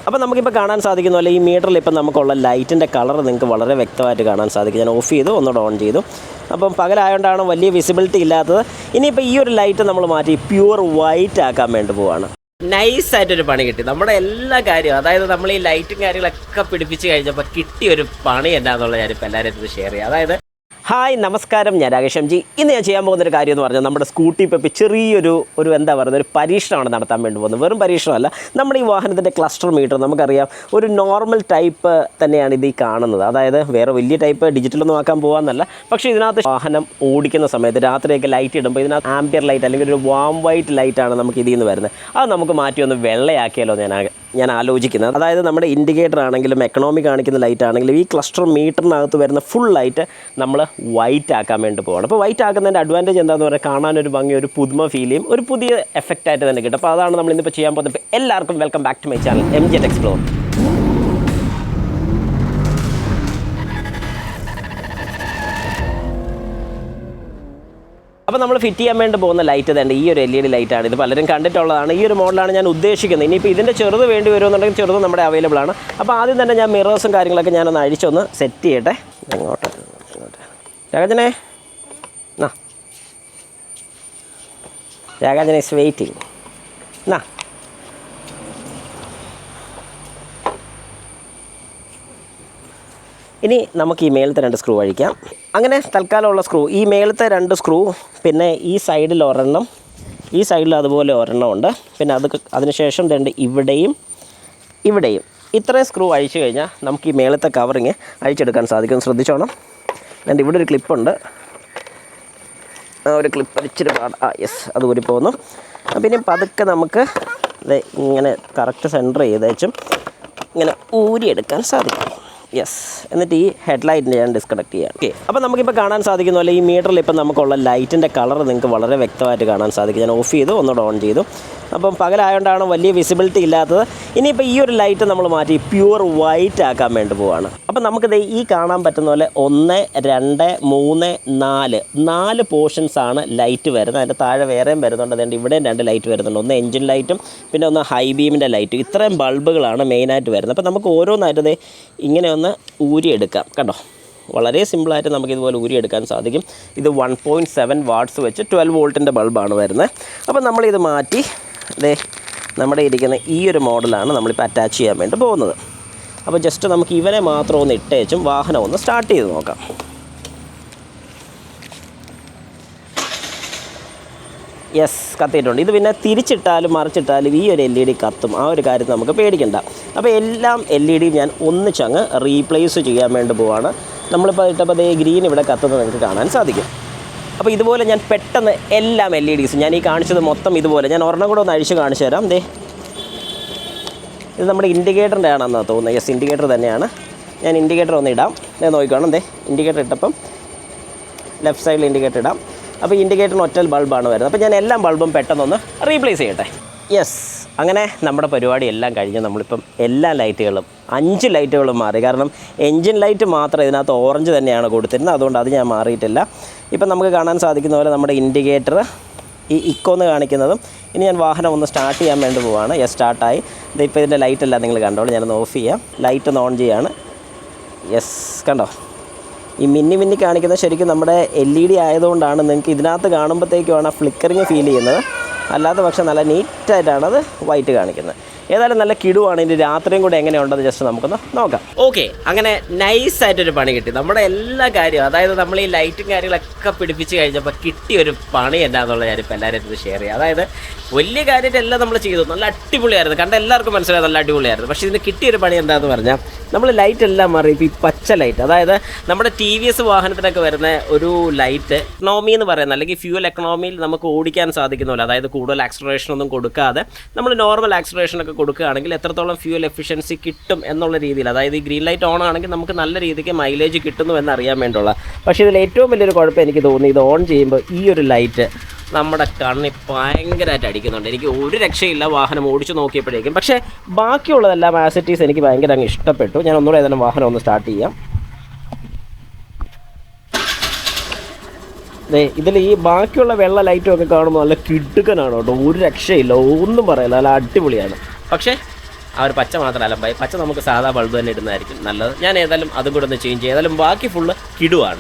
അപ്പോൾ നമുക്കിപ്പോൾ കാണാൻ സാധിക്കുന്ന പോലെ ഈ മീറ്ററിൽ ഇപ്പം നമുക്കുള്ള ലൈറ്റിൻ്റെ കളർ നിങ്ങൾക്ക് വളരെ വ്യക്തമായിട്ട് കാണാൻ സാധിക്കും. ഞാൻ ഓഫ് ചെയ്തു, ഒന്നുകൂടെ ഓൺ ചെയ്തു. അപ്പം പകലായതുകൊണ്ടാണ് വലിയ വിസിബിലിറ്റി ഇല്ലാത്തത്. ഇനിയിപ്പോൾ ഈ ഒരു ലൈറ്റ് നമ്മൾ മാറ്റി പ്യുവർ വൈറ്റ് ആക്കാൻ വേണ്ടി പോവാണ്. നൈസായിട്ടൊരു പണി കിട്ടി. നമ്മുടെ എല്ലാ കാര്യവും, അതായത് നമ്മൾ ഈ ലൈറ്റും കാര്യങ്ങളൊക്കെ പിടിപ്പിച്ച് കഴിഞ്ഞപ്പോൾ കിട്ടിയൊരു പണി എന്താണെന്നുള്ളത് ഞാനിപ്പോൾ എല്ലാവരും അടുത്ത് ഷെയർ ചെയ്യാം. അതായത് ഹായ് നമസ്കാരം, ഞാൻ രാകേഷ് എം ജി. ഇന്ന് ഞാൻ ചെയ്യാൻ പോകുന്നൊരു കാര്യം എന്ന് പറഞ്ഞാൽ നമ്മുടെ സ്കൂട്ടി ഇപ്പോൾ ചെറിയൊരു എന്താ പറയുക, ഒരു പരീക്ഷണമാണ് നടത്താൻ വേണ്ടി പോകുന്നത്. വെറും പരീക്ഷണമല്ല, നമ്മുടെ ഈ വാഹനത്തിൻ്റെ ക്ലസ്റ്റർ മീറ്റർ നമുക്കറിയാം ഒരു നോർമൽ ടൈപ്പ് തന്നെയാണ് ഇത് ഈ കാണുന്നത്. അതായത് വേറെ വലിയ ടൈപ്പ് ഡിജിറ്റലൊന്നും ആക്കാൻ പോകാമെന്നല്ല. പക്ഷേ ഇതിനകത്ത് വാഹനം ഓടിക്കുന്ന സമയത്ത് രാത്രിയൊക്കെ ലൈറ്റ് ഇടുമ്പോൾ ഇതിനകത്ത് ആംബിയർ ലൈറ്റ് അല്ലെങ്കിൽ ഒരു വാം വൈറ്റ് ലൈറ്റാണ് നമുക്ക് ഇതിൽ നിന്ന് വരുന്നത്. അത് നമുക്ക് മാറ്റി ഒന്ന് വെള്ളയാക്കിയാലോ ഞാൻ ആലോചിക്കുന്നത്. അതായത് നമ്മുടെ ഇൻഡിക്കേറ്റർ ആണെങ്കിലും എക്കണോമി കാണിക്കുന്ന ലൈറ്റ് ആണെങ്കിലും ഈ ക്ലസ്റ്റർ മീറ്ററിനകത്ത് വരുന്ന ഫുൾ ലൈറ്റ് നമ്മൾ വൈറ്റ് ആക്കാൻ വേണ്ടി പോകണം. അപ്പോൾ വൈറ്റ് ആക്കുന്നതിൻ്റെ അഡ്വാൻറ്റേജ് എന്താണെന്ന് പറഞ്ഞാൽ കാണാനൊരു ഭംഗി, ഒരു പുതുമ ഫീൽ ചെയ്യും, ഒരു പുതിയ എഫക്റ്റായിട്ട് തന്നെ കിട്ടും. അപ്പോൾ അതാണ് നമ്മൾ ഇന്നിപ്പോൾ ചെയ്യാൻ പോകുന്നത്. എല്ലാവർക്കും welcome back to my channel MJ Explore. അപ്പോൾ നമ്മൾ ഫിറ്റ് ചെയ്യാൻ വേണ്ടി പോകുന്ന ലൈറ്റ് തന്നെ ഈ ഒരു LED ലൈറ്റാണ്. ഇത് പലരും കണ്ടിട്ടുള്ളതാണ്. ഈ ഒരു മോഡലാണ് ഞാൻ ഉദ്ദേശിക്കുന്നത്. ഇനിയിപ്പോൾ ഇതിൻ്റെ ചെറുത് വേണ്ടി വരുമെന്നുണ്ടെങ്കിൽ ചെറുത് നമ്മുടെ അവൈലബിൾ ആണ്. അപ്പോൾ ആദ്യം തന്നെ ഞാൻ മിറേഴ്സും കാര്യങ്ങളൊക്കെ ഞാനൊന്ന് അഴിച്ചൊന്ന് സെറ്റ് ചെയ്യട്ടെ. അങ്ങോട്ട് രാഗജനെ രാഗജന ഇസ് വെയിറ്റിംഗ്. ഇനി നമുക്ക് ഈ മേളത്തെ 2 സ്ക്രൂ അഴിക്കാം. അങ്ങനെ തൽക്കാലമുള്ള സ്ക്രൂ, ഈ മേളത്തെ 2 സ്ക്രൂ, പിന്നെ ഈ സൈഡിൽ ഒരെണ്ണം, ഈ സൈഡിൽ അതുപോലെ ഒരെണ്ണം ഉണ്ട്. പിന്നെ അതിനുശേഷം ഇവിടെയും ഇത്രയും സ്ക്രൂ അഴിച്ചു കഴിഞ്ഞാൽ നമുക്ക് ഈ മേളത്തെ കവറിങ് അഴിച്ചെടുക്കാൻ സാധിക്കും. ശ്രദ്ധിച്ചോണം. എന്നിട്ട് ഇവിടെ ഒരു ക്ലിപ്പുണ്ട്. ആ ഒരു ക്ലിപ്പ് ഇച്ചിരി യെസ്, അത് ഊരി പോകുന്നു. പിന്നെ പതുക്കെ നമുക്ക് ഇങ്ങനെ കറക്റ്റ് സെൻറ്റർ ചെയ്തേച്ചും ഇങ്ങനെ ഊരിയെടുക്കാൻ സാധിക്കും. യെസ്, എന്നിട്ട് ഈ ഹെഡ്ലൈറ്റിൻ്റെ ഞാൻ ഡിസ്കണക്ട് ചെയ്യാം. ഓക്കെ, അപ്പോൾ നമുക്കിപ്പോൾ കാണാൻ സാധിക്കുന്ന പോലെ ഈ മീറ്ററിൽ ഇപ്പം നമുക്കുള്ള ലൈറ്റിൻ്റെ കളർ നിങ്ങൾക്ക് വളരെ വ്യക്തമായിട്ട് കാണാൻ സാധിക്കും. ഞാൻ ഓഫ് ചെയ്തു, ഒന്നുകൂടെ ഓൺ ചെയ്തു. അപ്പം പകലായതുകൊണ്ടാണ് വലിയ വിസിബിലിറ്റി ഇല്ലാത്തത്. ഇനിയിപ്പോൾ ഈ ഒരു ലൈറ്റ് നമ്മൾ മാറ്റി പ്യുവർ വൈറ്റ് ആക്കാൻ വേണ്ടി പോവാണ്. അപ്പോൾ നമുക്കിത് ഈ കാണാൻ പറ്റുന്ന പോലെ 1, 2, 3, 4 പോർഷൻസാണ് ലൈറ്റ് വരുന്നത്. അതിൻ്റെ താഴെ വേറെയും വരുന്നുണ്ട്. അതുകൊണ്ട് ഇവിടെയും 2 ലൈറ്റ് വരുന്നുണ്ട്. ഒന്ന് എഞ്ചിൻ ലൈറ്റും പിന്നെ ഒന്ന് ഹൈ ബീമിൻ്റെ ലൈറ്റും. ഇത്രയും ബൾബുകളാണ് മെയിനായിട്ട് വരുന്നത്. അപ്പോൾ നമുക്ക് ഓരോന്നായിട്ട് ഇങ്ങനെ ഒന്ന് ഊരിയെടുക്കാം. കണ്ടോ, വളരെ സിമ്പിളായിട്ട് നമുക്കിതുപോലെ ഊരിയെടുക്കാൻ സാധിക്കും. ഇത് 1.7 വാട്ട്സ് വെച്ച് 12 വോൾട്ടിൻ്റെ ബൾബാണ് വരുന്നത്. അപ്പോൾ നമ്മളിത് മാറ്റി നമ്മുടെ ഇരിക്കുന്ന ഈ ഒരു മോഡലാണ് നമ്മളിപ്പോൾ അറ്റാച്ച് ചെയ്യാൻ വേണ്ടി പോകുന്നത്. അപ്പോൾ ജസ്റ്റ് നമുക്ക് ഇവനെ മാത്രം ഒന്ന് ഇട്ടേച്ചും വാഹനം ഒന്ന് സ്റ്റാർട്ട് ചെയ്ത് നോക്കാം. യെസ്, കത്തിയിട്ടുണ്ട്. ഇത് പിന്നെ തിരിച്ചിട്ടാലും മറിച്ചിട്ടാലും ഈ ഒരു LED കത്തും. ആ ഒരു കാര്യം നമുക്ക് പേടിക്കണ്ട. അപ്പോൾ എല്ലാം LED ഞാൻ ഒന്നിച്ചങ്ങ് റീപ്ലേസ് ചെയ്യാൻ വേണ്ടി പോവാണ്. നമ്മളിപ്പോൾ ഇട്ടപ്പോൾ ഗ്രീൻ ഇവിടെ കത്തുന്നത് നിങ്ങൾക്ക് കാണാൻ സാധിക്കും. അപ്പോൾ ഇതുപോലെ ഞാൻ പെട്ടെന്ന് എല്ലാം LEDs ഞാൻ ഈ കാണിച്ചത് മൊത്തം ഇതുപോലെ ഞാൻ ഒരെണ്ണം കൂടെ ഒന്ന് അഴിച്ച് കാണിച്ചു തരാം. ഇത് നമ്മുടെ ഇൻഡിക്കേറ്ററിൻ്റെ ആണെന്നാണ് തോന്നുന്നത്. യെസ്, ഇൻഡിക്കേറ്റർ തന്നെയാണ്. ഞാൻ ഇൻഡിക്കേറ്റർ ഒന്ന് ഇടാം. നോക്കിക്കോണം. ഇൻഡിക്കേറ്റർ ഇട്ടപ്പം ലെഫ്റ്റ് സൈഡിൽ ഇൻഡിക്കേറ്റർ ഇടാം. അപ്പോൾ ഇൻഡിക്കേറ്ററിന് ഒറ്റ ബൾബാണ് വരുന്നത്. അപ്പോൾ ഞാൻ എല്ലാ ബൾബും പെട്ടെന്നൊന്ന് റീപ്ലേസ് ചെയ്യട്ടെ. യെസ്, അങ്ങനെ നമ്മുടെ പരിപാടി എല്ലാം കഴിഞ്ഞ് നമ്മളിപ്പം എല്ലാ ലൈറ്റുകളും 5 ലൈറ്റുകളും മാറി. കാരണം എൻജിൻ ലൈറ്റ് മാത്രം ഇതിനകത്ത് ഓറഞ്ച് തന്നെയാണ് കൊടുത്തിരുന്നത്. അതുകൊണ്ട് അത് ഞാൻ മാറിയിട്ടില്ല. ഇപ്പം നമുക്ക് കാണാൻ സാധിക്കുന്ന പോലെ നമ്മുടെ ഇൻഡിക്കേറ്റർ ഈ ഇക്കോന്ന് കാണിക്കുന്നതും. ഇനി ഞാൻ വാഹനം ഒന്ന് സ്റ്റാർട്ട് ചെയ്യാൻ വേണ്ടി പോവുകയാണ്. യെസ്, സ്റ്റാർട്ടായി. ഇതിപ്പോൾ ഇതിൻ്റെ ലൈറ്റെല്ലാം നിങ്ങൾ കണ്ടോളൂ. ഞാനൊന്ന് ഓഫ് ചെയ്യാം. ലൈറ്റ് ഒന്ന് ഓൺ ചെയ്യാണ്. യെസ്, കണ്ടോ, ഈ മിന്നി കാണിക്കുന്നത് ശരിക്കും നമ്മുടെ LED ആയതുകൊണ്ടാണ്. നിങ്ങൾക്ക് ഇതിനകത്ത് കാണുമ്പോഴത്തേക്കുമാണ് ആ ഫ്ലിക്കറിങ് ഫീൽ ചെയ്യുന്നത്. അല്ലാത്ത പക്ഷേ നല്ല നീറ്റായിട്ടാണത് വൈറ്റ് കാണിക്കുന്നത്. ഏതായാലും നല്ല കിടുവാണ്. ഇനി രാത്രിയും കൂടെ എങ്ങനെയുണ്ടെന്ന് ജസ്റ്റ് നമുക്കൊന്ന് നോക്കാം. ഓക്കെ, അങ്ങനെ നൈസായിട്ടൊരു പണി കിട്ടി. നമ്മുടെ എല്ലാ കാര്യവും, അതായത് നമ്മൾ ഈ ലൈറ്റും കാര്യങ്ങളൊക്കെ പിടിപ്പിച്ച് കഴിഞ്ഞപ്പോൾ കിട്ടിയൊരു പണി എന്താണെന്നുള്ളത് ഞാനിപ്പോൾ എല്ലാവരും അടുത്ത് ഷെയർ ചെയ്യാം. അതായത് വലിയ കാര്യമായിട്ടെല്ലാം നമ്മൾ ചെയ്തു. നല്ല അടിപൊളിയായിരുന്നു. കണ്ട എല്ലാവർക്കും മനസ്സിലായത് നല്ല അടിപൊളിയായിരുന്നു. പക്ഷേ ഇതിന് കിട്ടിയൊരു പണി എന്താണെന്ന് പറഞ്ഞാൽ നമ്മൾ ലൈറ്റ് എല്ലാം മാറി. ഇപ്പോൾ ഈ പച്ച ലൈറ്റ്, അതായത് നമ്മുടെ TVS വാഹനത്തിനൊക്കെ വരുന്ന ഒരു ലൈറ്റ് എക്കണോമി എന്ന് പറയുന്നത്, അല്ലെങ്കിൽ ഫ്യൂൽ എക്കണോമിയിൽ നമുക്ക് ഓടിക്കാൻ സാധിക്കുന്നില്ല. അതായത് കൂടുതൽ ആക്സലറേഷൻ ഒന്നും കൊടുക്കാതെ നമ്മൾ നോർമൽ ആക്സലറേഷനൊക്കെ കൊടുക്കുകയാണെങ്കിൽ എത്രത്തോളം ഫ്യൂൽ എഫിഷ്യൻസി കിട്ടും എന്നുള്ള രീതിയിൽ, അതായത് ഈ ഗ്രീൻ ലൈറ്റ് ഓൺ ആണെങ്കിൽ നമുക്ക് നല്ല രീതിക്ക് മൈലേജ് കിട്ടുന്നു എന്നറിയാൻ വേണ്ടിയുള്ള. പക്ഷേ ഇതിൽ ഏറ്റവും വലിയൊരു കുഴപ്പം എനിക്ക് തോന്നി, ഇത് ഓൺ ചെയ്യുമ്പോൾ ഈ ഒരു ലൈറ്റ് നമ്മുടെ കണ്ണിൽ ഭയങ്കരമായിട്ട് അടിക്കുന്നുണ്ട്. എനിക്ക് ഒരു രക്ഷയില്ല വാഹനം ഓടിച്ചു നോക്കിയപ്പോഴേക്കും. പക്ഷേ ബാക്കിയുള്ളതെല്ലാം ആസിറ്റീസ് എനിക്ക് ഭയങ്കര അങ്ങ് ഇഷ്ടപ്പെട്ടു. ഞാൻ ഒന്നുകൂടെ ഏതായാലും വാഹനം ഒന്ന് സ്റ്റാർട്ട് ചെയ്യാം. ഇതിൽ ഈ ബാക്കിയുള്ള വെള്ള ലൈറ്റും ഒക്കെ കാണുമ്പോൾ നല്ല കിടുക്കനാണ് കേട്ടോ. ഒരു രക്ഷയില്ല, ഒന്നും പറയില്ല, നല്ല അടിപൊളിയാണ്. പക്ഷേ ആ ഒരു പച്ച മാത്രം അലമ്പായി. പച്ച നമുക്ക് സാധാ ബൾബ് തന്നെ ഇടുന്നതായിരിക്കും നല്ലത്. ഞാൻ ഏതായാലും അതും കൂടെ ഒന്ന് ചേഞ്ച് ചെയ്യും. ഏതായാലും ബാക്കി ഫുള്ള് കിടുവാണ്.